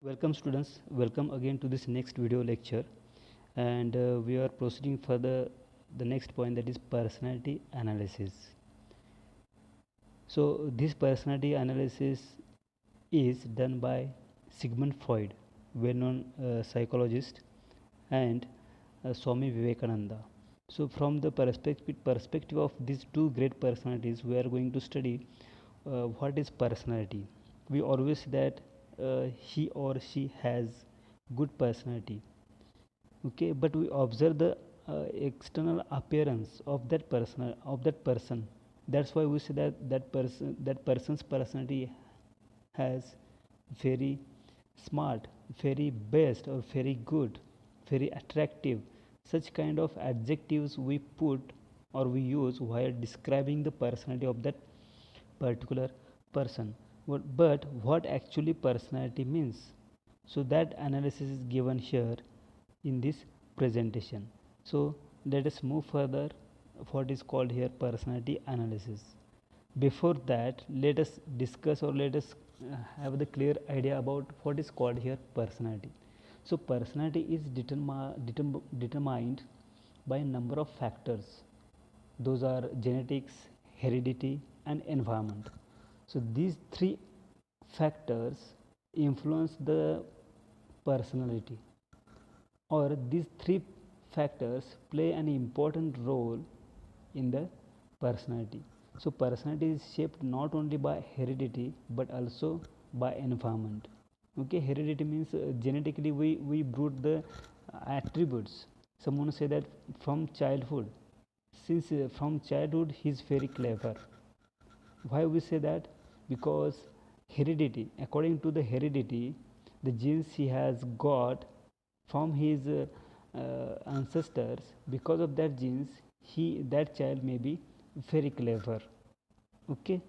Welcome students, welcome again to this next video lecture, and we are proceeding further the next point, that is personality analysis. So this personality analysis is done by Sigmund Freud, well-known psychologist, and Swami Vivekananda. So from the perspective of these two great personalities, we are going to study what is personality. We always say that he or she has good personality, okay, but we observe the external appearance of that person. That's why we say that that person's personality has very smart, very best, or very good, very attractive. Such kind of adjectives we put or we use while describing the personality of that particular person. But what actually personality means? So that analysis is given here in this presentation. So let us move further. What is called here personality analysis. Before that, let us discuss, or let us have the clear idea about what is called here personality. So personality is determined by a number of factors. Those are genetics, heredity, and environment. So these three factors influence the personality, or these three factors play an important role in the personality. So personality is shaped not only by heredity but also by environment. Okay, heredity means genetically we brought the attributes. Someone say that from childhood, since from childhood he is very clever. Why we say that? Because heredity, according to the heredity, the genes he has got from his ancestors, because of that genes, that child may be very clever. Okay,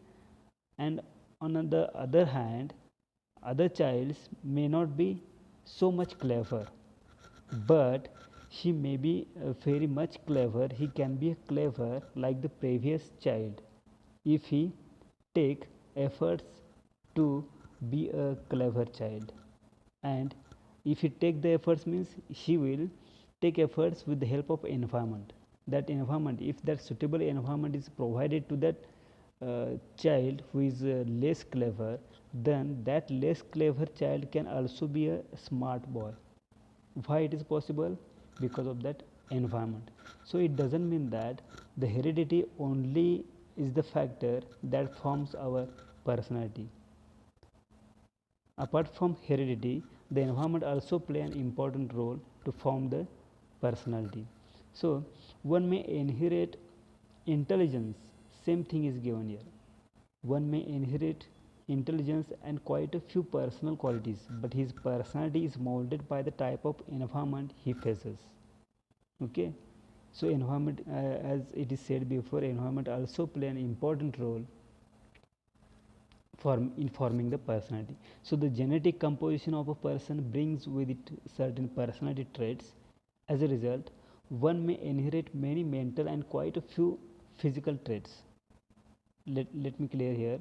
and on the other hand, other childs may not be so much clever, but he may be very much clever. He can be clever like the previous child if he take efforts to be a clever child. And if he take the efforts means he will take efforts with the help of environment. That environment, if that suitable environment is provided to that child who is less clever, then that less clever child can also be a smart boy. Why it is possible? Because of that environment. So it doesn't mean that the heredity only is the factor that forms our personality. Apart from heredity, the environment also play an important role to form the personality. So one may inherit intelligence. Same thing is given here. One may inherit intelligence and quite a few personal qualities, but his personality is molded by the type of environment he faces. Okay, so environment, as it is said before, environment also play an important role in forming the personality. So the genetic composition of a person brings with it certain personality traits. As a result, one may inherit many mental and quite a few physical traits. Let me clear here.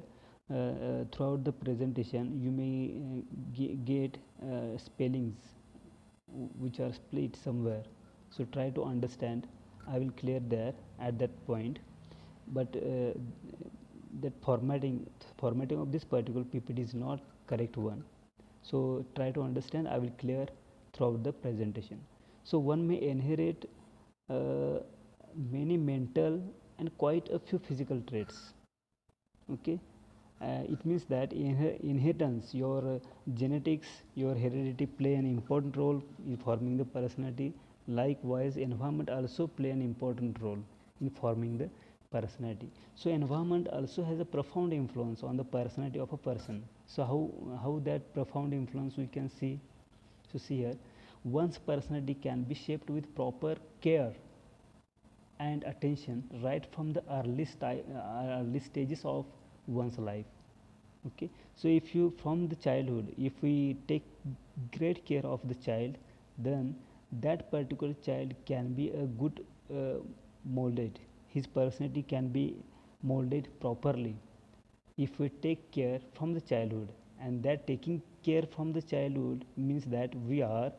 Throughout the presentation, you may get spellings which are split somewhere. So try to understand. I will clear there at that point. But that formatting of this particular PPT is not correct one. So try to understand. I will clear throughout the presentation. So one may inherit many mental and quite a few physical traits. Okay, it means that inheritance, your genetics, your heredity play an important role in forming the personality. Likewise, environment also play an important role in forming the personality. So environment also has a profound influence on the personality of a person. So how that profound influence we can see? So see here, one's personality can be shaped with proper care and attention right from the early stages of one's life. Okay, so if you, from the childhood, if we take great care of the child, then that particular child can be a good molded, his personality can be molded properly if we take care from the childhood. and that taking care from the childhood means that we are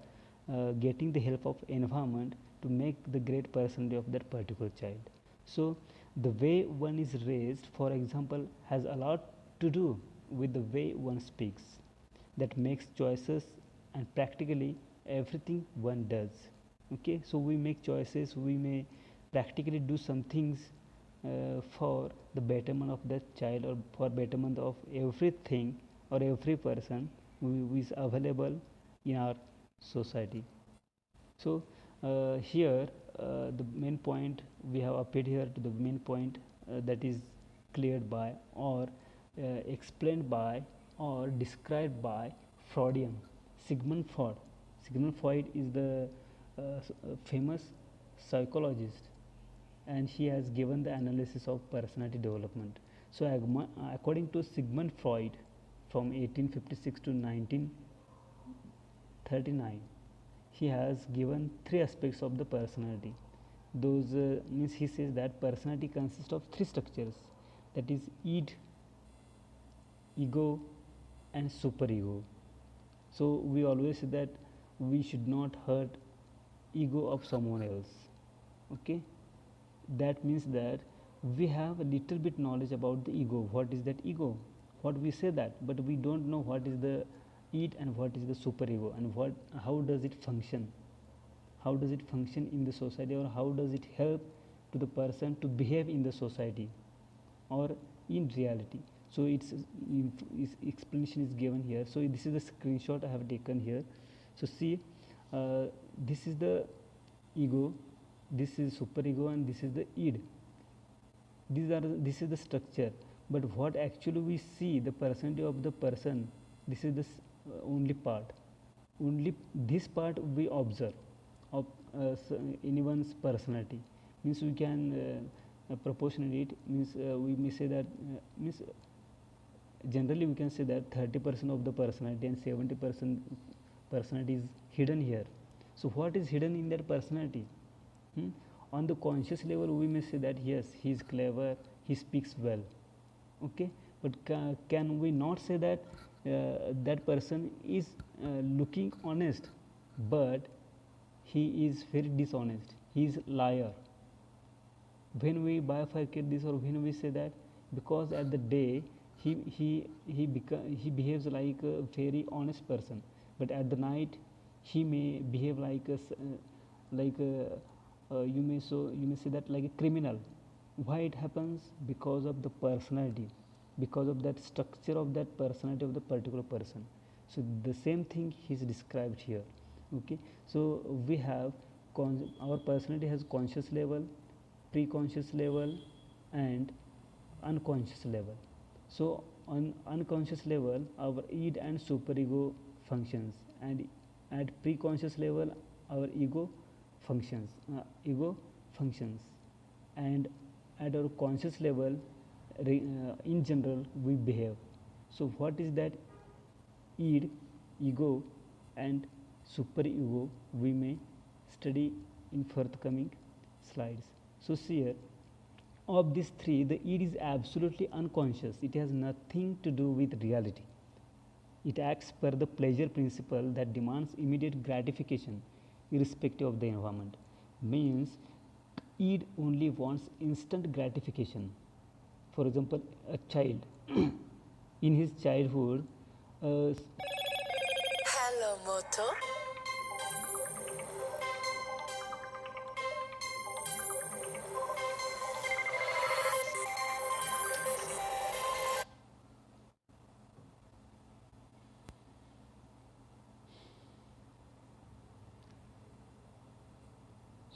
getting the help of environment to make the great personality of that particular child. So the way one is raised, for example, has a lot to do with the way one speaks, that makes choices and practically everything one does. Okay, so we make choices, we may practically do some things for the betterment of that child or for betterment of everything or every person who is available in our society. So here the main point we have appeared here to the main point that is cleared by or explained by or described by Freudian Sigmund Freud. Sigmund Freud is the famous psychologist, and he has given the analysis of personality development. So according to Sigmund Freud, from 1856 to 1939, he has given three aspects of the personality. Those means he says that personality consists of three structures, that is id, ego, and superego. So we always say that we should not hurt ego of someone else. Okay, that means that we have a little bit knowledge about the ego. What is that ego? What we say that, but we don't know what is the id and what is the superego, and how does it function, how does it function in the society, or how does it help to the person to behave in the society or in reality. So its explanation is given here. So this is the screenshot I have taken here. So see, this is the ego, this is superego, and this is the id. This is the structure, but what actually we see the personality of the person, this is the only part, only this part we observe of anyone's personality. Means we can proportionate it, means we may say that means generally we can say that 30% of the personality and 70% personality is hidden here. So what is hidden in that personality? On the conscious level we may say that yes, he is clever, he speaks well. Okay, but can we not say that that person is looking honest, but he is very dishonest, he is liar? When we bifurcate this, or when we say that because at the day he behaves like a very honest person, but at the night he may behave like a like a, you may say that like a criminal. Why it happens? Because of the personality, because of that structure of that personality of the particular person. So the same thing is described here. Okay, so we have our personality has conscious level, pre-conscious level, and unconscious level. So on unconscious level our id and superego functions, and at pre-conscious level our ego functions, and at our conscious level in general we behave. So what is that id, ego, and superego we may study in forthcoming slides. So see here, of these three the id is absolutely unconscious, it has nothing to do with reality. It acts per the pleasure principle that demands immediate gratification irrespective of the environment. Means id only wants instant gratification. For example, a child in his childhood uh, Hello, Moto.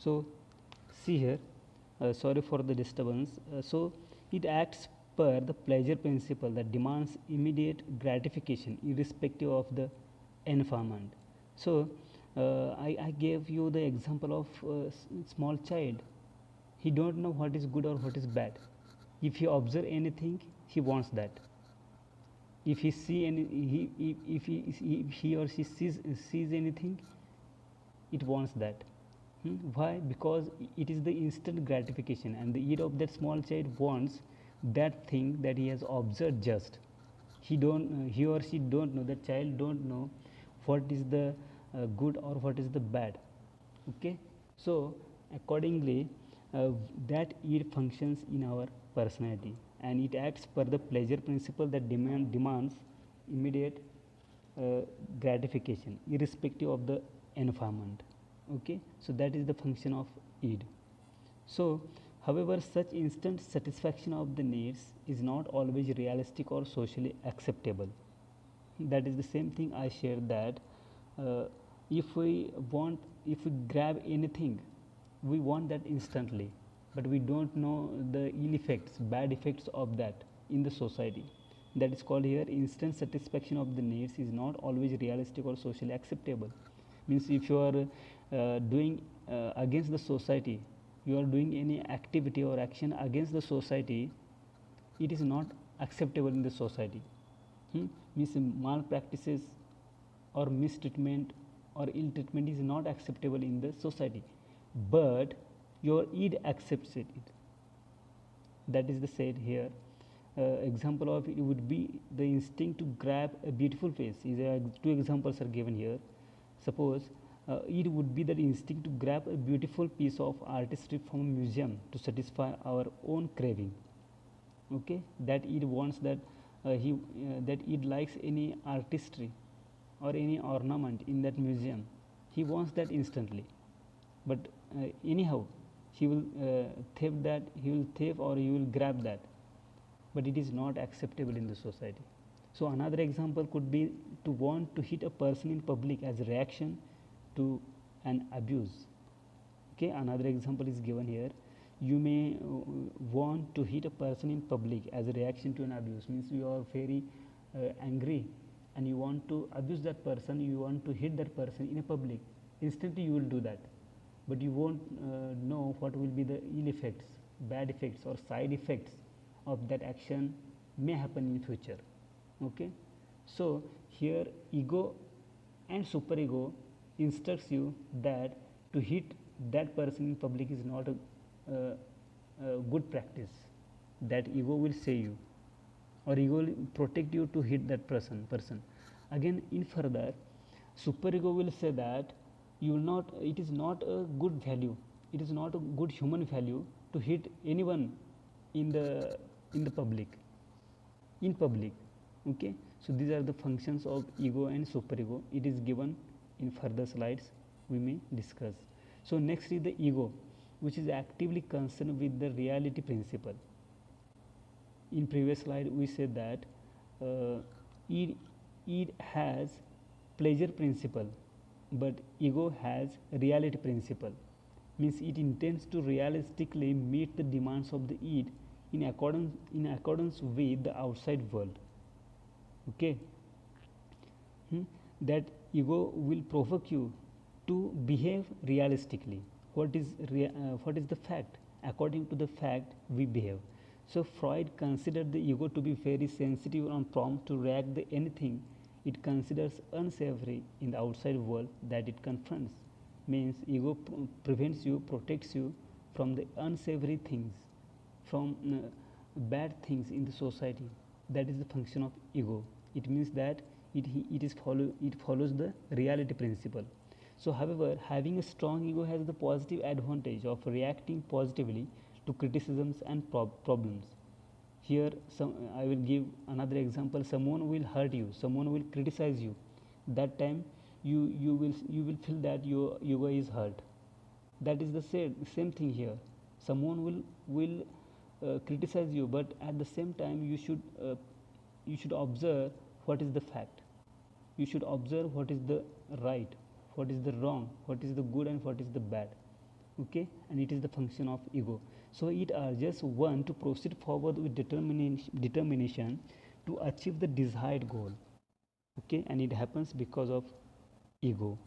so see here, sorry for the disturbance. So it acts per the pleasure principle that demands immediate gratification irrespective of the environment. So I gave you the example of small child. He don't know what is good or what is bad. If he observe anything, he wants that. If he see any, if he or she sees anything, it wants that. Why? Because it is the instant gratification, and the id of that small child wants that thing that he has observed just. he or she don't know, the child don't know what is the good or what is the bad. Okay, so accordingly that id functions in our personality, and it acts per the pleasure principle that demands immediate uh, gratification irrespective of the environment. Okay, so that is the function of id. So, however, such instant satisfaction of the needs is not always realistic or socially acceptable. That is the same thing I shared, that uh, if we want, if we grab anything, we want that instantly, but we don't know the ill effects, bad effects of that in the society. That is called here instant satisfaction of the needs is not always realistic or socially acceptable. Means if you are doing against the society, you are doing any activity or action against the society, it is not acceptable in the society. Means malpractices or mistreatment or ill treatment is not acceptable in the society, but your id accepts it. That is the said here. Example of it would be the instinct to grab a beautiful face. Two examples are given here. Suppose it would be the instinct to grab a beautiful piece of artistry from a museum to satisfy our own craving. Okay, that it wants that that it likes any artistry or any ornament in that museum. He wants that instantly, but anyhow he will theft that, he will theft or he will grab that, but it is not acceptable in the society. So another example could be to want to hit a person in public as a reaction to an abuse. Okay, another example is given here. You may want to hit a person in public as a reaction to an abuse. Means you are very angry and you want to abuse that person, you want to hit that person in a public. Instantly you will do that, but you won't know what will be the ill effects, bad effects or side effects of that action may happen in future. Okay, so here ego and superego instructs you that to hit that person in public is not a good practice. That ego will say you, or ego will protect you to hit that person. Again, in further, superego will say that you will not, it is not a good value, it is not a good human value to hit anyone in the public, in public. Okay, so these are the functions of ego and superego. It is given in further slides, we may discuss. So next is the ego, which is actively concerned with the reality principle. In previous slide we said that it has pleasure principle, but ego has reality principle. Means it intends to realistically meet the demands of the id in accordance with the outside world. Okay, that ego will provoke you to behave realistically. What is the fact? According to the fact we behave. So Freud considered the ego to be very sensitive and prompt to react to anything it considers unsavory in the outside world that it confronts. Means ego prevents you, protects you from the unsavory things, from bad things in the society. That is the function of ego. It means that it follows the reality principle. So however, having a strong ego has the positive advantage of reacting positively to criticisms and problems. Here I will give another example. Someone will hurt you, someone will criticize you. That time you will feel that your ego is hurt. That is the same thing here. Someone will criticize you, but at the same time you should observe what is the fact. You should observe what is the right, what is the wrong, what is the good and what is the bad. Okay, and it is the function of ego. So it urges one to proceed forward with determination to achieve the desired goal. Okay, and it happens because of ego.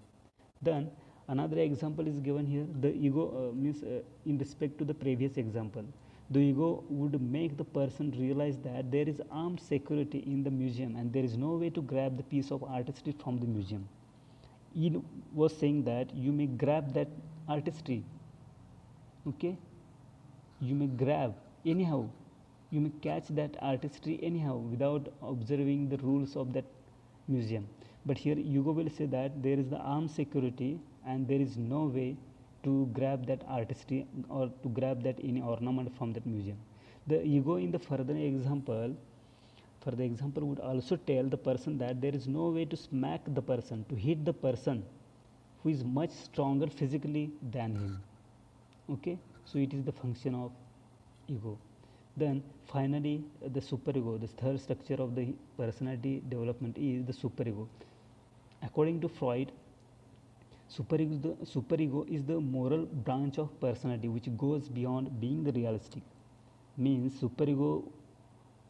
Then another example is given here. The ego means in respect to the previous example, the ego would make the person realize that there is armed security in the museum and there is no way to grab the piece of artistry from the museum. It was saying that you may grab that artistry. Okay, you may grab anyhow, you may catch that artistry anyhow without observing the rules of that museum. But here ego will say that there is the armed security and there is no way to grab that artistry or to grab that any ornament from that museum. The ego in the further example, for the example, would also tell the person that there is no way to smack the person, to hit the person who is much stronger physically than him. Okay, so it is the function of ego. Then finally, the superego, the third structure of the personality development is the superego. According to Freud, superego is the moral branch of personality which goes beyond being the realistic. Means superego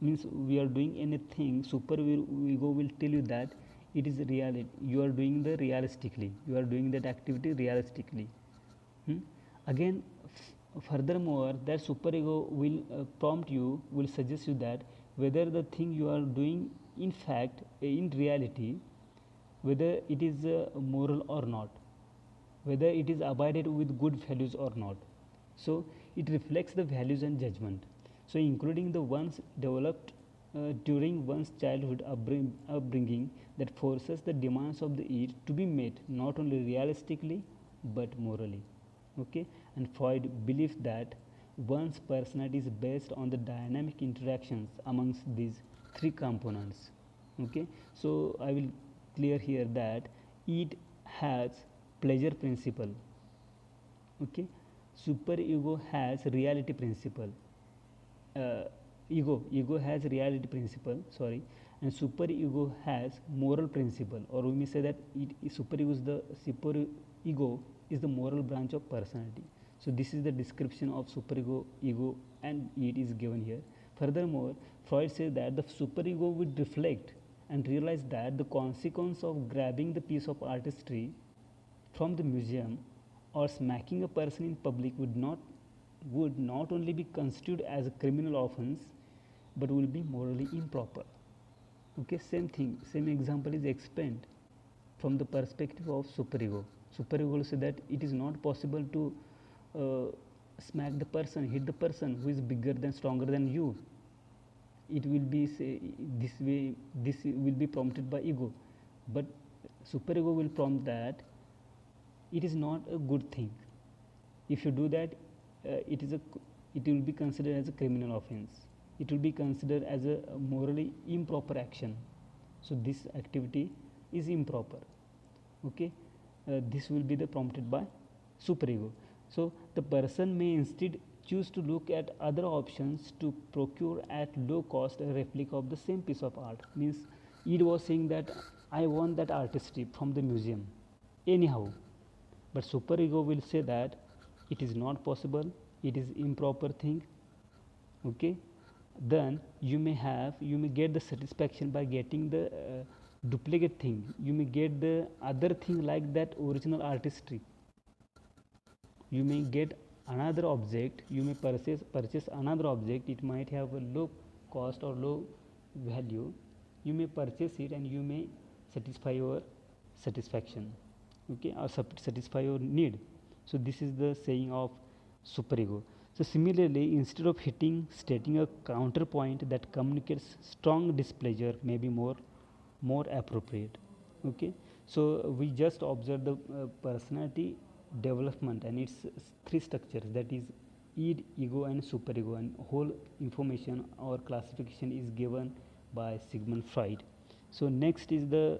means we are doing anything, superego will tell you that it is reality. You are doing the realistically. You are doing that activity realistically. Again, furthermore, that superego will prompt you, will suggest you that whether the thing you are doing in fact, in reality, whether it is moral or not, whether it is abided with good values or not. So it reflects the values and judgment, so including the ones developed during one's childhood upbringing that forces the demands of the id to be met not only realistically but morally. Okay, and Freud believes that one's personality is based on the dynamic interactions amongst these three components. Okay, so I will clear here that id has pleasure principle. Okay, superego has reality principle. Ego has reality principle, sorry, and superego has moral principle, or we may say that superego is the moral branch of personality. So this is the description of superego, ego, and it is given here. Furthermore, Freud says that the superego would reflect and realize that the consequence of grabbing the piece of artistry from the museum or smacking a person in public would not only be constituted as a criminal offense but will be morally improper. Okay, same thing, same example is explained from the perspective of superego. Superego will say that it is not possible to smack the person, hit the person who is bigger than, stronger than you. It will be say this way, this will be prompted by ego, but superego will prompt that it is not a good thing. If you do that, it will be considered as a criminal offense. It will be considered as a morally improper action. So this activity is improper. Okay, this will be the prompted by superego. So the person may instead choose to look at other options to procure at low cost a replica of the same piece of art. Means id was saying that I want that artistry from the museum anyhow, but superego will say that it is not possible, it is improper thing. Okay, then you may get the satisfaction by getting the duplicate thing. You may get the other thing like that original artistry. You may get another object, you may purchase another object. It might have a low cost or low value. You may purchase it and you may satisfy your satisfaction, okay, or satisfy your need. So this is the saying of superego. So similarly, instead of stating a counterpoint that communicates strong displeasure may be more appropriate. Okay, so we just observe the personality development and its three structures, that is id, ego, and superego, and whole information or classification is given by Sigmund Freud. So next is the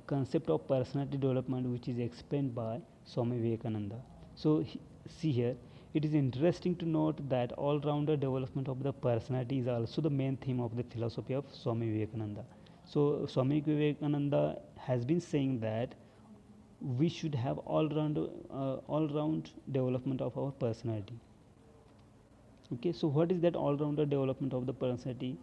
concept of personality development, which is explained by Swami Vivekananda. So see here, it is interesting to note that all-rounder development of the personality is also the main theme of the philosophy of Swami Vivekananda. So Swami Vivekananda has been saying that we should have all-round development of our personality. Okay, so what is that all-rounder development of the personality?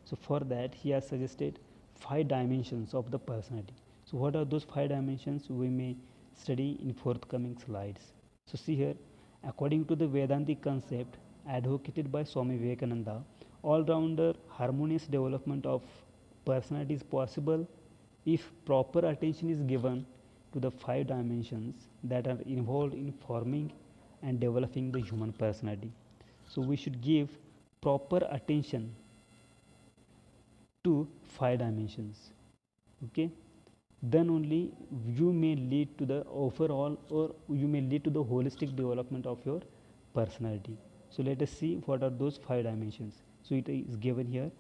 So for that he has suggested 5 dimensions of the personality. So what are those 5 dimensions? We may study in forthcoming slides. So see here, according to the Vedantic concept advocated by Swami Vivekananda, all-rounder harmonious development of personality is possible if proper attention is given to the 5 dimensions that are involved in forming and developing the human personality. So we should give proper attention to 5 dimensions. Okay, then only you may lead to the overall, or you may lead to the holistic development of your personality. So let us see what are those 5 dimensions. So it is given here.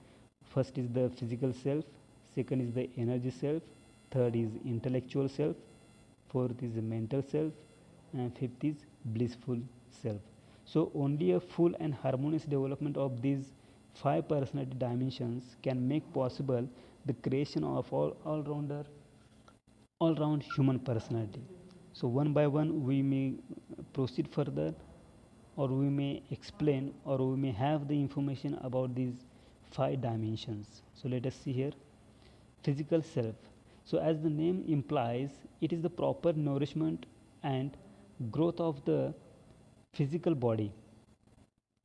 First is the physical self, second is the energy self, third is intellectual self, fourth is the mental self, and fifth is blissful self. So only a full and harmonious development of these 5 personality dimensions can make possible the creation of all round human personality. So one by one we may proceed further, or we may explain, or we may have the information about these 5 dimensions. So let us see here. Physical self. So as the name implies, it is the proper nourishment and growth of the physical body.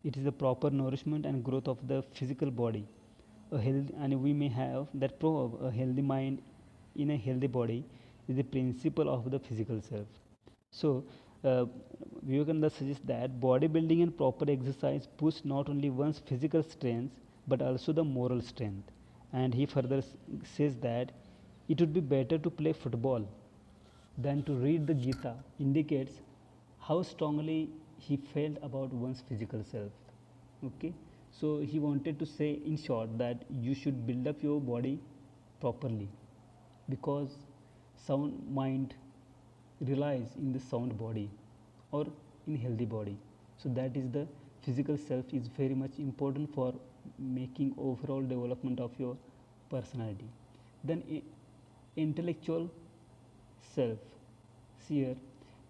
It is the proper nourishment and growth of the physical body. A healthy, and we may have that proverb, a healthy mind in a healthy body is the principle of the physical self. So Vivekananda suggests that bodybuilding and proper exercise boost not only one's physical strength but also the moral strength. And he further says that it would be better to play football than to read the Gita, indicates how strongly he felt about one's physical self. Okay, so he wanted to say in short that you should build up your body properly, because sound mind relies in the sound body or in healthy body. So that is the physical self is very much important for making overall development of your personality. Then intellectual self. See here,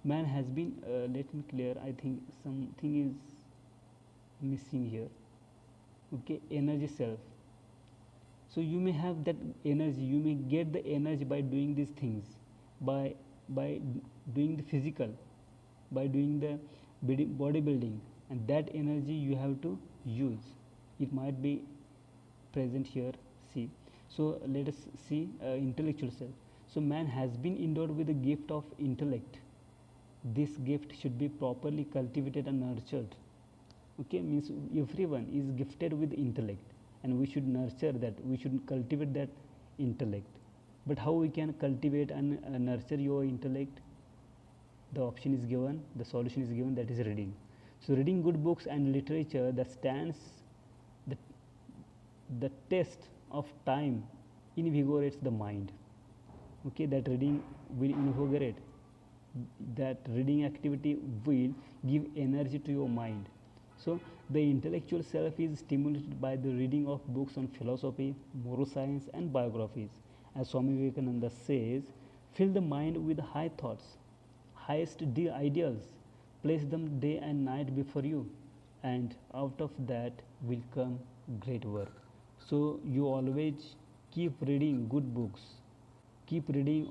man has been let me clear, I think something is missing here. Okay, energy self. So you may have that energy, you may get the energy by doing these things, by doing the physical, by doing the bodybuilding, and that energy you have to use. It might be present here. See, so let us see intellectual self. So man has been endowed with the gift of intellect. This gift should be properly cultivated and nurtured. Okay, means everyone is gifted with intellect, and we should nurture that, we should cultivate that intellect. But how we can cultivate and nurture your intellect? The option is given, the solution is given, that is reading. So reading good books and literature that stands the, the test of time invigorates the mind. Okay, that reading will invigorate, that reading activity will give energy to your mind. So the intellectual self is stimulated by the reading of books on philosophy, moral science, and biographies. As Swami Vivekananda says, fill the mind with high thoughts, highest ideals, place them day and night before you, and out of that will come great work. So you always keep reading good books, keep reading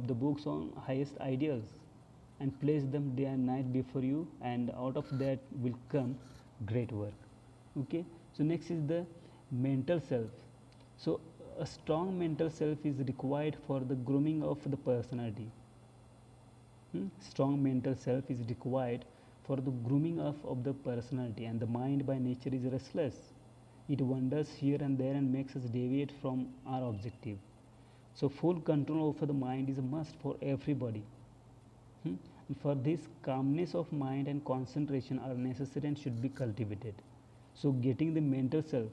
the books on highest ideals, and place them day and night before you, and out of that will come great work. Okay, so next is the mental self. So a strong mental self is required for the grooming of the personality. Strong mental self is required for the grooming of the personality, and the mind by nature is restless. It wanders here and there and makes us deviate from our objective. So full control over the mind is a must for everybody. For this, calmness of mind and concentration are necessary and should be cultivated. So getting the mental self,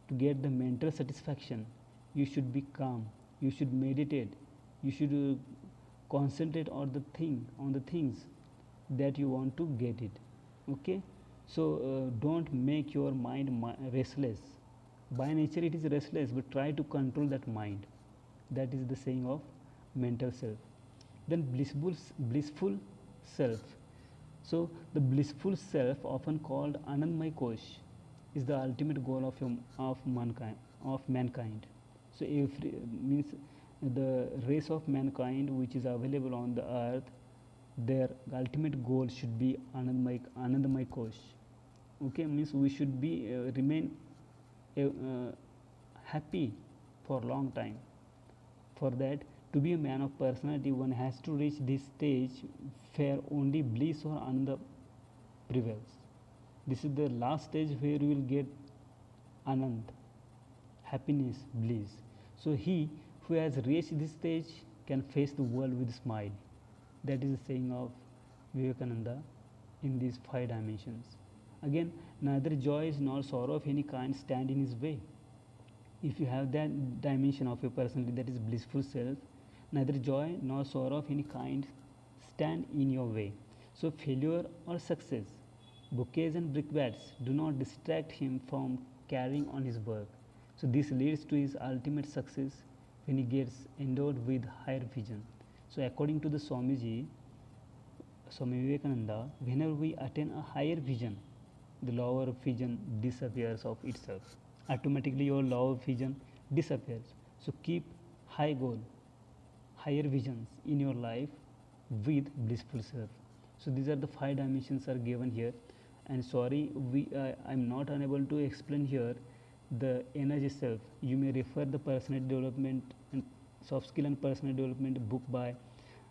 to get the mental satisfaction, you should be calm, you should meditate, you should concentrate on the things that you want to get it. Okay, so don't make your mind restless. By nature it is restless, but try to control that mind. That is the saying of mental self. Then blissful self. So the blissful self, often called Anandmay Kosh, is the ultimate goal of mankind. So every means the race of mankind which is available on the earth, their ultimate goal should be Anandmay Kosh. Okay, means we should be remain happy for a long time. For that, to be a man of personality, one has to reach this stage where only bliss or ananda prevails. This is the last stage where you will get anand, happiness, bliss. So he who has reached this stage can face the world with a smile. That is the saying of Vivekananda in these five dimensions. Again, neither joy nor sorrow of any kind stand in his way. If you have that dimension of your personality, that is blissful self, neither joy nor sorrow of any kind stand in your way. So failure or success, bouquets and brickbats do not distract him from carrying on his work. So this leads to his ultimate success when he gets endowed with higher vision. So according to the Swamiji, Swami Vivekananda, whenever we attain a higher vision, the lower vision disappears of itself. Automatically your lower vision disappears. So keep high goal, higher visions in your life with blissful self. So these are the five dimensions are given here. And sorry, I'm not unable to explain here the energy self. You may refer the personality development and soft skill and personality development book by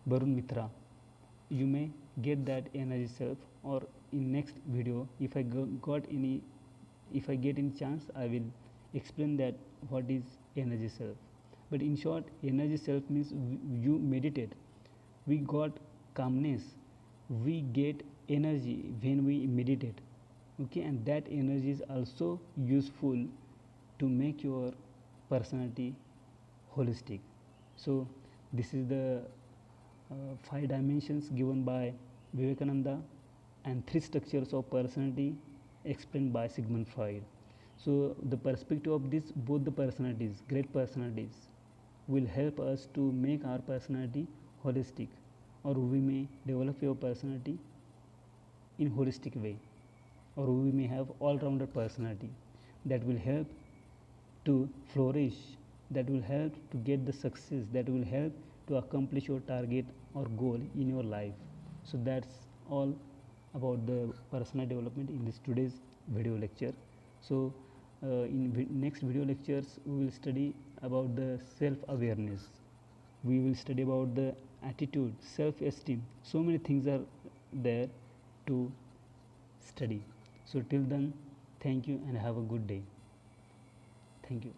Barun Mitra. You may get that energy self, or in next video if I get any chance, I will explain that what is energy self. But in short, energy self means you meditate, we got calmness, we get energy when we meditate. Okay, and that energy is also useful to make your personality holistic. So this is the five dimensions given by Vivekananda and three structures of personality explained by Sigmund Freud. So the perspective of this both the personalities, great personalities, will help us to make our personality holistic, or we may develop your personality in holistic way, or we may have all-rounded personality that will help to flourish, that will help to get the success, that will help to accomplish your target or goal in your life. So that's all about the personal development in this today's video lecture. So in next video lectures we will study about the self awareness, we will study about the attitude, self esteem. So many things are there to study. So till then, thank you and have a good day. Thank you.